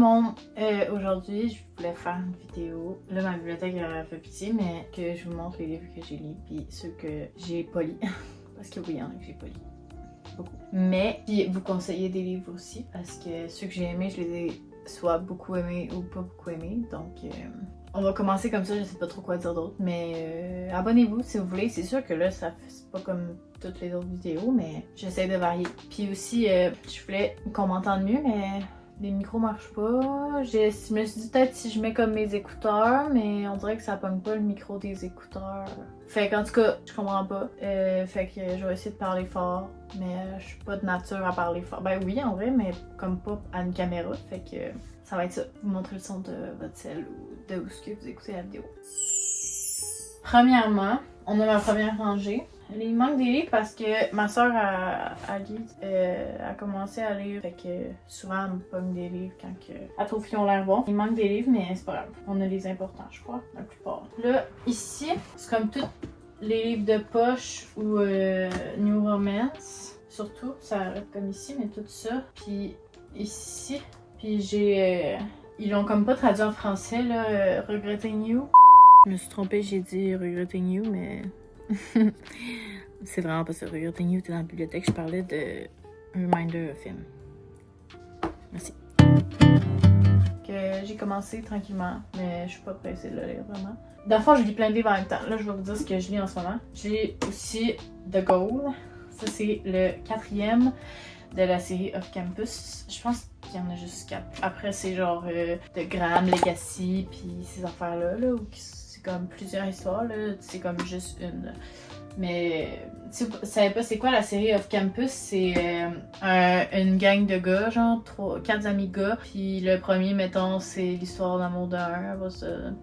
monde! Aujourd'hui, je voulais faire une vidéo. Là, ma bibliothèque a fait pitié, mais que je vous montre les livres que j'ai lus puis ceux que j'ai pas lus. Parce que oui, il y en a que j'ai pas lus. Beaucoup. Mais, puis vous conseillez des livres aussi, parce que ceux que j'ai aimés, je les ai soit beaucoup aimés ou pas beaucoup aimés. Donc, on va commencer comme ça, je sais pas trop quoi dire d'autre. Mais abonnez-vous si vous voulez. C'est sûr que là, c'est pas comme toutes les autres vidéos, mais j'essaie de varier. Puis aussi, je voulais qu'on m'entende mieux, mais les micros marchent pas. Je me suis dit peut-être si je mets comme mes écouteurs, mais on dirait que ça pogne pas le micro des écouteurs. Fait qu'en tout cas, je comprends pas. Fait que je vais essayer de parler fort, mais je suis pas de nature à parler fort. Ben oui, en vrai, mais comme pas à une caméra. Fait que ça va être ça. Vous montrer le son de votre cell ou de où ce que vous écoutez la vidéo. Premièrement, on a ma première rangée. Il manque des livres parce que ma soeur a commencé à lire. Fait que souvent elle me pogne des livres quand elle trouve qu'ils ont l'air bons. Il manque des livres, mais c'est pas grave. On a les importants, je crois, la plupart. Là, ici, c'est comme tous les livres de poche ou New Romance. Surtout, ça arrête comme ici, mais tout ça. Puis ici, puis j'ai... ils l'ont comme pas traduit en français, là, Regretting You. Je me suis trompée, j'ai dit Regretting You, mais... c'est vraiment pas ça. Regretting You, t'es dans la bibliothèque. Je parlais de Reminder Film. Merci. Que j'ai commencé tranquillement, mais je suis pas pressée de le lire vraiment. Dans le fond, je lis plein de livres en même temps. Là, je vais vous dire ce que je lis en ce moment. J'ai aussi The Goal. Ça, c'est le 4e de la série Off Campus. Je pense qu'il y en a juste 4. Après, c'est genre de Graham Legacy, puis ces affaires-là, là, où c'est comme plusieurs histoires, là. C'est comme juste une. Mais si vous savez pas c'est quoi la série Off Campus, c'est une gang de gars, genre 4 amis gars. Puis le premier, mettons, c'est l'histoire d'amour d'un.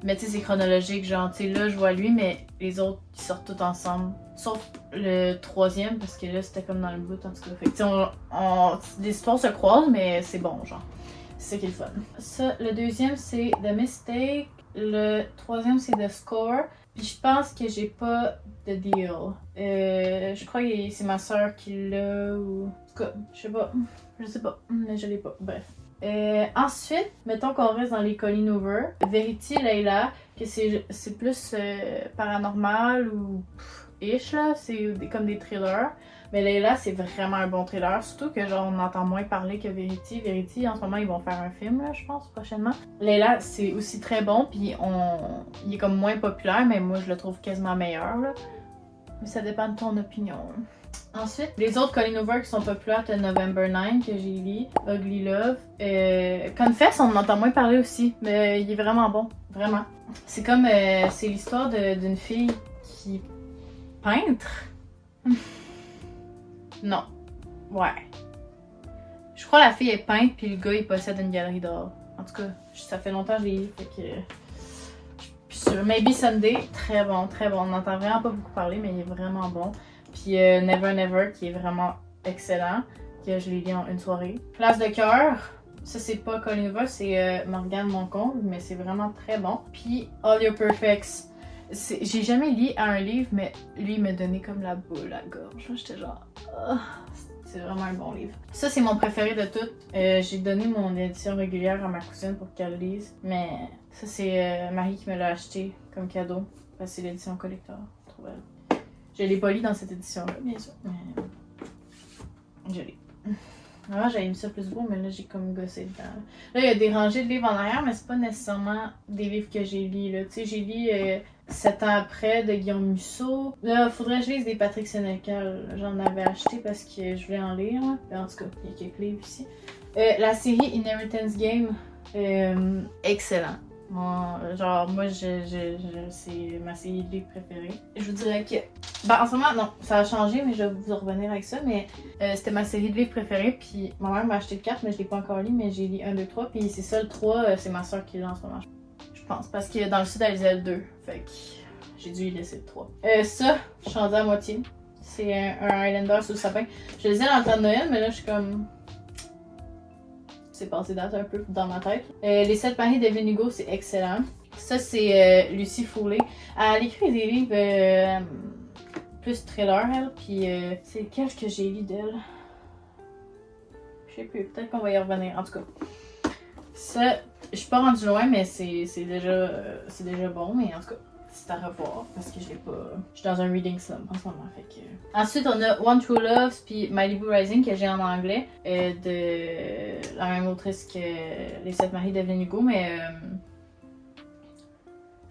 Mais tu sais, c'est chronologique, genre, tu sais, là je vois lui, mais les autres ils sortent tous ensemble. Sauf le 3e, parce que là c'était comme dans le bout, en tout cas. Fait que tu sais, les histoires se croisent, mais c'est bon, genre. C'est ça qui est le fun. Ça, le 2e, c'est The Mistake. Le 3e, c'est The Score. Puis je pense que j'ai pas de deal. Je crois que c'est ma soeur qui l'a ou... En tout cas, je sais pas, mais je l'ai pas. Bref. Ensuite, mettons qu'on reste dans les Colleen Hoover. Verity, Layla, que c'est plus paranormal ou ish là, c'est comme des thrillers. Mais Layla, c'est vraiment un bon thriller. Surtout que genre on entend moins parler que Verity. Verity, en ce moment, ils vont faire un film, là, je pense, prochainement. Layla, c'est aussi très bon, puis il est comme moins populaire, mais moi, je le trouve quasiment meilleur, là. Mais ça dépend de ton opinion. Ensuite, les autres Colleen Hoover qui sont populaires, t'as November 9 que j'ai lu, Ugly Love. Confess, on en entend moins parler aussi, mais il est vraiment bon, vraiment. C'est comme, c'est l'histoire d'une fille qui peintre. Non. Ouais. Je crois que la fille est peintre puis le gars il possède une galerie d'art. En tout cas, ça fait longtemps que je l'ai lu, fait que... Puis sur Maybe Sunday, très bon, très bon. On n'entend vraiment pas beaucoup parler, mais il est vraiment bon. Puis Never Never qui est vraiment excellent, que je l'ai lu en une soirée. Place de cœur, ça c'est pas Colleen Hoover, c'est Morgane Moncombe, mais c'est vraiment très bon. Puis All Your Perfects. J'ai jamais lu un livre, mais lui il me donnait comme la boule à la gorge. J'étais genre, oh, c'est vraiment un bon livre. Ça c'est mon préféré de toutes. J'ai donné mon édition régulière à ma cousine pour qu'elle lise, mais ça c'est Marie qui me l'a acheté comme cadeau parce que c'est l'édition collector. Trop belle. Je l'ai pas lu dans cette édition-là, bien sûr, mais je l'ai. Avant, j'avais mis ça plus beau, mais là, j'ai comme gossé dedans. Là, il y a des rangées de livres en arrière, mais c'est pas nécessairement des livres que j'ai lus, là. Tu sais, j'ai lu 7 ans après de Guillaume Musso. Là, faudrait que je lise des Patrick Sénécal. J'en avais acheté parce que je voulais en lire, là. En tout cas, il y a quelques livres ici. La série Inheritance Game, excellent. Moi, c'est ma série de livres préférée. Je vous dirais que... Ben, en ce moment, non, ça a changé, mais je vais vous revenir avec ça, mais c'était ma série de livres préférée, puis ma mère m'a acheté le 4, mais je l'ai pas encore lu, mais j'ai lu 1, 2, 3, puis c'est ça, le 3, c'est ma soeur qui l'a en ce moment, je pense, parce que dans le sud, elle lisait le 2, fait que j'ai dû y laisser le 3. Ça, je suis rendue à moitié, c'est un Highlander sous le sapin. Je le lisais dans le temps de Noël, mais là, je suis comme... C'est passé date un peu dans ma tête. Les 7 paris d'Evelyn Hugo, c'est excellent. Ça, c'est Lucie Foulé. Elle écrit des livres plus thriller, elle. Puis c'est lequel que j'ai lu d'elle? Je sais plus. Peut-être qu'on va y revenir. En tout cas, Ça, je suis pas rendue loin, mais c'est déjà bon, mais en tout cas, c'est à revoir parce que je l'ai pas. Je suis dans un reading slump en ce moment. Fait que... Ensuite, on a One True Love puis Malibu Rising que j'ai en anglais de la même autrice que Les 7 maris d'Evelyn Hugo, mais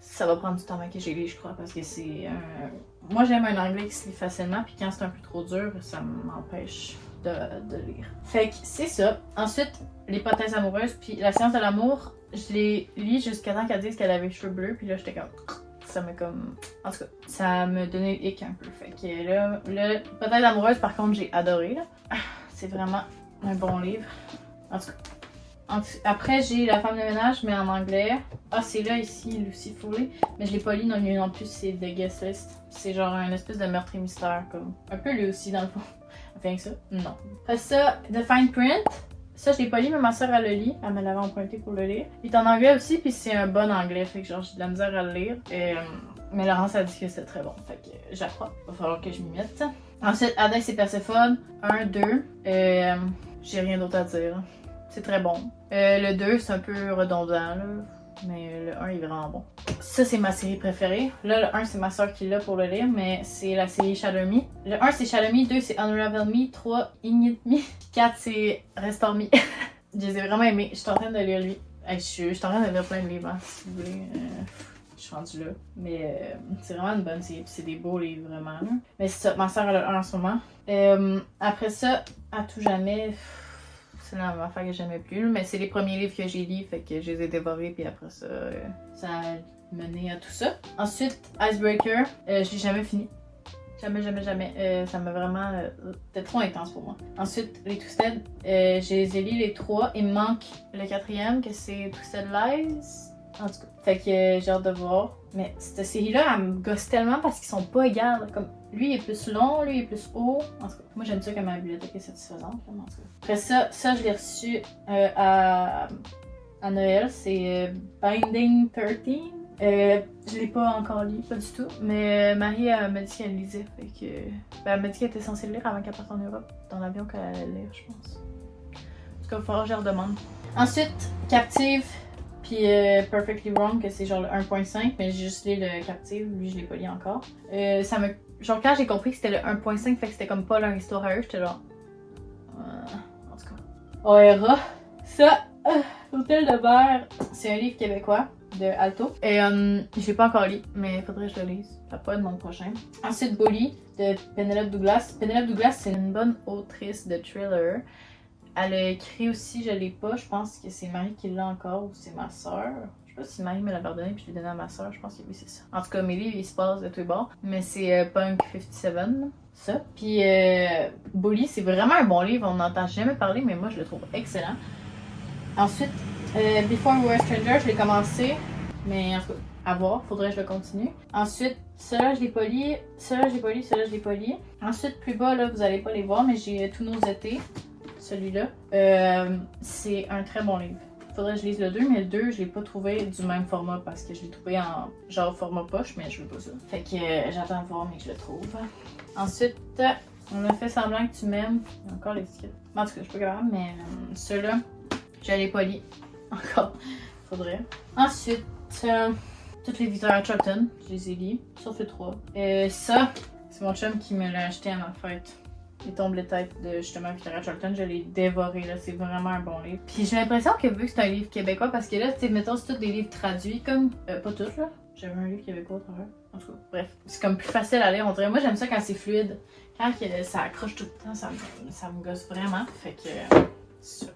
ça va prendre du temps avant que j'ai lu, je crois, parce que c'est un. Moi, j'aime un anglais qui se lit facilement, puis quand c'est un peu trop dur, ça m'empêche de lire. Fait que c'est ça. Ensuite, L'hypothèse amoureuse, puis La science de l'amour, je l'ai lu jusqu'à temps qu'elle dise qu'elle avait les cheveux bleus, puis là, j'étais comme. Ça m'a comme. En tout cas, ça me donnait le hic un peu. Fait que là, L'hypothèse amoureuse, par contre, j'ai adoré, là. C'est vraiment un bon livre. En tout cas. Après, j'ai La femme de ménage, mais en anglais. Ah, c'est là, ici, Lucy Foley. Mais je l'ai pas lu non plus, c'est The Guest List. C'est genre un espèce de meurtre et mystère, comme. Un peu lui aussi, dans le fond. Enfin, que ça? Non. Après ça, The Fine Print. Ça, je l'ai pas lu, mais ma soeur, elle le lit. Elle me l'avait emprunté pour le lire. Il est en anglais aussi, puis c'est un bon anglais. Fait que genre, j'ai de la misère à le lire. Mais Laurence a dit que c'était très bon. Fait que j'apprends. Va falloir que je m'y mette. Ensuite, Hades et Perséphone. 1, 2. J'ai rien d'autre à dire. C'est très bon. Le 2, c'est un peu redondant, là. Mais le 1 il est vraiment bon. Ça, c'est ma série préférée. Là, le 1, c'est ma soeur qui l'a pour le lire, mais c'est la série Shadow Me. Le 1, c'est Shadow Me. 2, c'est Unravel Me. 3, Ignite Me. 4, c'est Restore Me. Je les ai vraiment aimés. Je suis en train de lire lui. Je suis en train de lire plein de livres, hein, si vous voulez. Je suis rendue là. Mais c'est vraiment une bonne série. C'est des beaux livres, vraiment. Là. Mais c'est ça. Ma soeur, elle a le 1 en ce moment. Après ça, À tout jamais. C'est une affaire que j'aimais plus, mais c'est les premiers livres que j'ai lus, fait que je les ai dévorés, puis après ça, ça a mené à tout ça. Ensuite, Icebreaker, je l'ai jamais fini. Jamais. Ça m'a vraiment. C'était trop intense pour moi. Ensuite, les Twisted, je les ai lus les 3. Il me manque le 4e, que c'est Twisted Lies. En tout cas, fait que j'ai hâte de voir. Mais cette série-là, elle me gosse tellement parce qu'ils sont pas égales. Comme lui, il est plus long, lui, il est plus haut. En tout cas, moi, j'aime ça que ma bibliothèque est satisfaisante. En tout cas. Après ça, je l'ai reçu à Noël. C'est Binding 13. Je l'ai pas encore lu, pas du tout. Mais Marie m'a dit qu'elle lisait. Fait que, elle m'a dit qu'elle était censée le lire avant qu'elle parte en Europe. Dans l'avion qu'elle allait le lire, je pense. En tout cas, il va falloir que je redemande. Ensuite, Captive. Puis Perfectly Wrong, que c'est genre le 1.5, mais j'ai juste lu le Captive, lui je l'ai pas lu encore. Genre quand j'ai compris que c'était le 1.5, fait que c'était comme pas leur histoire à eux, j'étais genre. En tout cas. ORA. Ça, Hôtel de Verre, c'est un livre québécois de Alto. Et je l'ai pas encore lu, mais il faudrait que je le lise. Ça peut être mon prochain. Ensuite, Bully de Penelope Douglas. Penelope Douglas, c'est une bonne autrice de thriller. Elle a écrit aussi, je l'ai pas, je pense que c'est Marie qui l'a encore ou c'est ma soeur. Je sais pas si Marie me l'a pardonné puis je l'ai donné à ma soeur, je pense que oui c'est ça. En tout cas, mes livres ils se passent de tous les bords, mais c'est Punk 57, ça. Puis Bully, c'est vraiment un bon livre, on n'entend jamais parler, mais moi je le trouve excellent. Ensuite, Before We Were Strangers, je l'ai commencé, mais en tout cas, à voir, faudrait que je le continue. Ensuite, ceux-là je l'ai pas lu, ceux-là je l'ai pas lu, ceux-là je l'ai pas lu. Ensuite, plus bas, là, vous allez pas les voir, mais j'ai Tous nos étés. Celui-là, c'est un très bon livre. Faudrait que je lise le 2, mais le 2, je l'ai pas trouvé du même format parce que je l'ai trouvé en genre format poche, mais je veux pas ça. Fait que j'attends de voir, mais que je le trouve. Ensuite, on a fait semblant que tu m'aimes. Il y a encore l'étiquette. En tout cas, je suis pas capable, mais ceux-là, je l'ai pas lu. Encore. Faudrait. Ensuite, toutes les Victoria Charlton, je les ai lus, sauf le 3. Ça, c'est mon chum qui me l'a acheté à ma fête. Les tombes les têtes de justement Victoria Charlton, je l'ai dévoré, là, c'est vraiment un bon livre. Puis j'ai l'impression que vu que c'est un livre québécois, parce que là, tu sais, mettons, c'est tous des livres traduits, comme, pas tous, là. J'avais un livre québécois au travers. En tout cas, bref, c'est comme plus facile à lire, on dirait. Moi, j'aime ça quand c'est fluide. Quand ça accroche tout le temps, ça me gosse vraiment. Fait que, c'est ça.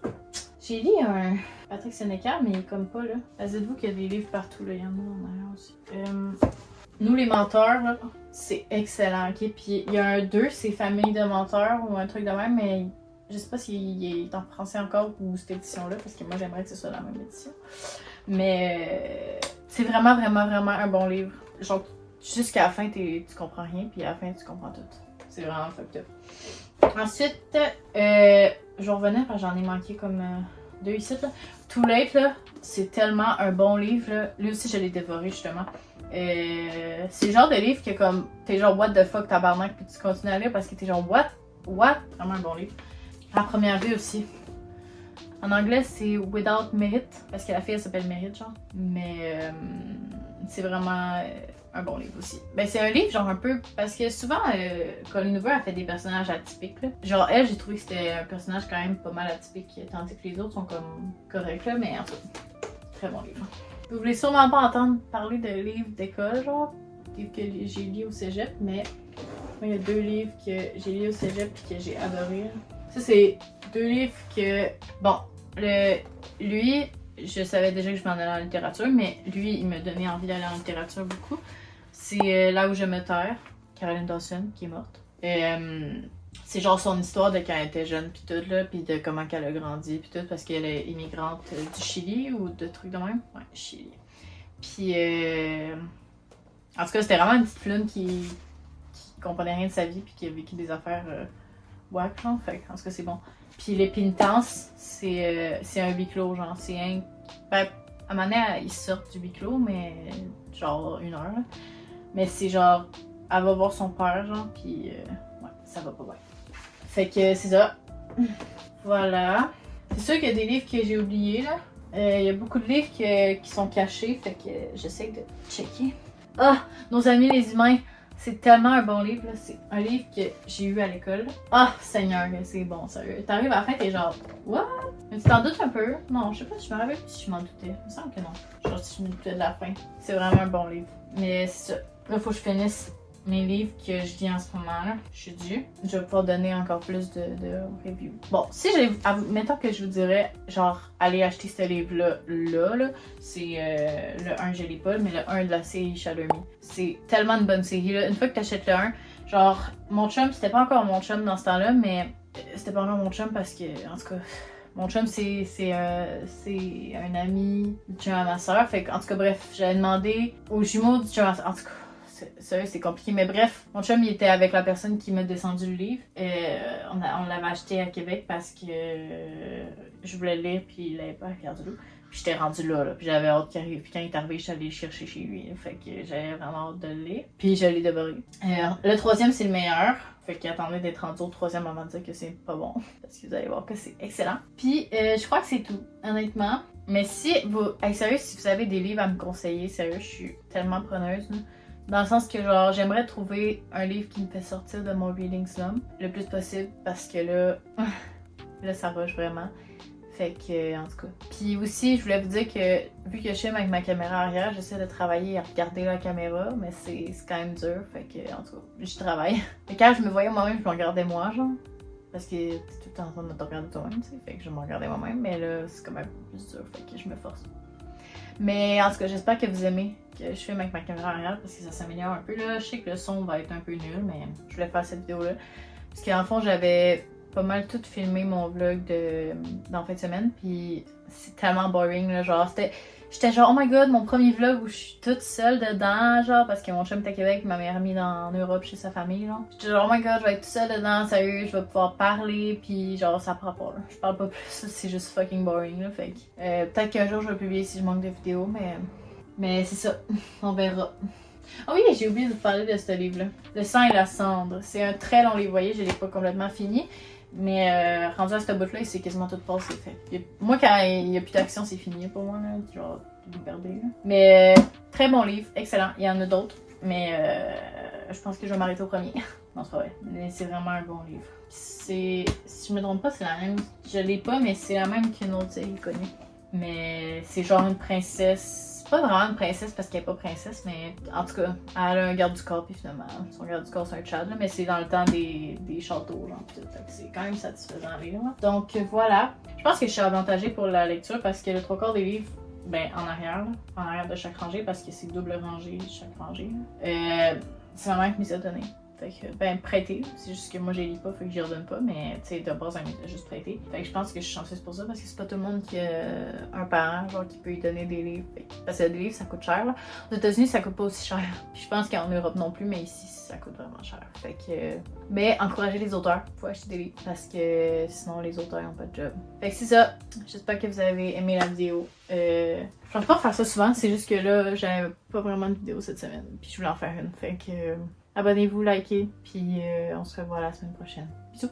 J'ai lu un Patrick Sénécal, mais il est comme pas, là. Dites-vous qu'il y a des livres partout, là. Il y en a en arrière aussi. Nous, les menteurs, là, c'est excellent, ok? Puis il y a un 2, c'est Famille de menteurs ou un truc de même, mais je sais pas s'il est en français encore ou cette édition-là, parce que moi, j'aimerais que ce soit la même édition. Mais c'est vraiment un bon livre. Genre, jusqu'à la fin, tu comprends rien, puis à la fin, tu comprends tout. C'est vraiment fucked up. Ensuite, je revenais parce que j'en ai manqué comme 2 ici, là. Too Late, là, c'est tellement un bon livre, là. Lui aussi, je l'ai dévoré, justement. C'est le genre de livre que comme t'es genre what the fuck tabarnak puis tu continues à lire parce que t'es genre what vraiment un bon livre. À première vue aussi. En anglais, c'est Without Merit, parce que la fille, elle s'appelle Merit, genre. Mais c'est vraiment un bon livre aussi. Ben, c'est un livre, genre, un peu... Parce que souvent, Colleen Hoover a fait des personnages atypiques, là. Genre, elle, j'ai trouvé que c'était un personnage quand même pas mal atypique, tandis que les autres sont comme corrects, là. Mais en tout cas, très bon livre. Vous voulez sûrement pas entendre parler de livres d'école, genre, livres que j'ai lus au cégep, mais il y a 2 livres que j'ai lus au cégep et que j'ai adoré. Ça, c'est 2 livres que, bon, lui, je savais déjà que je m'en allais en littérature, mais lui, il me donnait envie d'aller en littérature beaucoup. C'est Là où je me terre, Caroline Dawson, qui est morte. C'est genre son histoire de quand elle était jeune pis tout là, pis de comment qu'elle a grandi pis tout, parce qu'elle est immigrante du Chili ou de trucs de même. Ouais, Chili. Pis en tout cas, c'était vraiment une petite floune qui comprenait rien de sa vie pis qui a vécu des affaires wack, genre. Fait en tout cas, c'est bon. Pis les pénitences, c'est un huis clos, genre. C'est un. Ben, à un moment donné, ils sortent du huis clos, mais genre 1 heure, là. Mais c'est genre. Elle va voir son père, genre, pis ouais, ça va pas bien. Fait que c'est ça. Voilà. C'est sûr qu'il y a des livres que j'ai oubliés, là. Il y a beaucoup de livres qui sont cachés, fait que j'essaie de checker. Ah! Nos amis les humains! C'est tellement un bon livre, là. C'est un livre que j'ai eu à l'école. Ah! Seigneur, c'est bon, sérieux. T'arrives à la fin, t'es genre, what? Mais tu t'en doutes un peu? Non, je sais pas, je me rappelle plus si je m'en doutais. Il me semble que non. Genre, si je me doutais de la fin. C'est vraiment un bon livre. Mais c'est ça. Là, faut que je finisse mes livres que je lis en ce moment là, je suis due. Je vais pouvoir donner encore plus de reviews. Bon, si j'ai... Mettons que je vous dirais, genre, allez acheter ce livre-là, là, c'est le 1, je l'ai pas, mais le 1 de la série Shadow Me. C'est tellement une bonne série, là. Une fois que t'achètes le 1, genre, mon chum, c'était pas encore mon chum dans ce temps-là, mais c'était pas encore mon chum parce que, en tout cas... Mon chum, c'est un ami du chum à ma soeur. Fait en tout cas, bref, j'avais demandé aux jumeaux du chum à ma soeur. En tout cas, sérieux, c'est compliqué. Mais bref, mon chum, il était avec la personne qui m'a descendu le livre. On l'avait acheté à Québec parce que je voulais le lire, puis il l'avait pas à Rivière-du-Loup. Puis j'étais rendue là. Puis j'avais hâte qu'il arrive. Puis quand il est arrivé, je suis allée le chercher chez lui. Fait que j'avais vraiment hâte de le lire. Puis je l'ai dévoré. Le 3e, c'est le meilleur. Fait qu'il attendait d'être rendu au 3e avant de dire que c'est pas bon. Parce que vous allez voir que c'est excellent. Puis je crois que c'est tout, honnêtement. Mais si vous... Hey, sérieux, si vous avez des livres à me conseiller, sérieux, je suis tellement preneuse, là. Dans le sens que genre j'aimerais trouver un livre qui me fait sortir de mon reading slump le plus possible parce que là ça rush vraiment. Fait que en tout cas. Puis aussi je voulais vous dire que vu que je filme avec ma caméra arrière, j'essaie de travailler à regarder la caméra, mais c'est quand même dur. Fait que en tout cas, je travaille. Mais quand je me voyais moi-même, je me regardais moi genre. Parce que t'es tout le temps en train de te regarder toi-même, tu sais. Fait que je me regardais moi-même, mais là c'est quand même plus dur. Fait que je me force. Mais en tout cas, j'espère que vous aimez que je filme avec ma caméra arrière parce que ça s'améliore un peu là. Je sais que le son va être un peu nul, mais je voulais faire cette vidéo là. Parce qu'en fond, j'avais pas mal tout filmé mon vlog dans fin de semaine, puis c'est tellement boring là. Genre, j'étais genre, oh my god, mon premier vlog où je suis toute seule dedans, genre, parce que mon chum était à Québec, ma mère mis en Europe chez sa famille, genre. J'étais genre, oh my god, je vais être toute seule dedans, sérieux, je vais pouvoir parler, puis genre, ça prend pas, là. Je parle pas plus, c'est juste fucking boring, là. Fait que, peut-être qu'un jour je vais publier si je manque de vidéos, mais c'est ça, on verra. Ah oui, j'ai oublié de vous parler de ce livre-là. Le sang et la cendre. C'est un très long livre, vous voyez, je l'ai pas complètement fini. Mais rendu à ce bout-là, c'est quasiment tout passé. Fait. Moi, quand il n'y a plus d'action, c'est fini pour moi. Là. Genre, vous perdez. Là. Mais très bon livre, excellent. Il y en a d'autres, mais je pense que je vais m'arrêter au premier. Non, c'est pas vrai. Mais c'est vraiment un bon livre. Si je me trompe pas, c'est la même. Je l'ai pas, mais c'est la même qu'une autre série connue. Mais c'est genre une princesse. C'est pas vraiment une princesse parce qu'elle est pas princesse, mais en tout cas, elle a un garde du corps, puis finalement, son garde du corps, c'est un Chad, là, mais c'est dans le temps des châteaux, genre, pis tout, c'est quand même satisfaisant à lire. Donc voilà, je pense que je suis avantagée pour la lecture parce que le 3/4 des livres, ben en arrière, là, en arrière de chaque rangée, parce que c'est double rangée, chaque rangée, c'est ma mère qui m'y a donné. Fait que, ben, prêter. C'est juste que moi, je les lis pas, fait que j'y redonne pas, mais, tu sais, de base, elle m'a juste prêté. Fait que je pense que je suis chanceuse pour ça, parce que c'est pas tout le monde qui a un parent, genre, qui peut lui donner des livres. Parce que des livres, ça coûte cher, là. Aux États-Unis, ça coûte pas aussi cher. Puis je pense qu'en Europe non plus, mais ici, ça coûte vraiment cher. Fait que, mais encouragez les auteurs, faut acheter des livres, parce que sinon, les auteurs n'ont pas de job. Fait que c'est ça. J'espère que vous avez aimé la vidéo. Je pense pas faire ça souvent, c'est juste que là, j'avais pas vraiment de vidéo cette semaine, puis je voulais en faire une. Fait que abonnez-vous, likez, puis on se revoit la semaine prochaine. Bisous!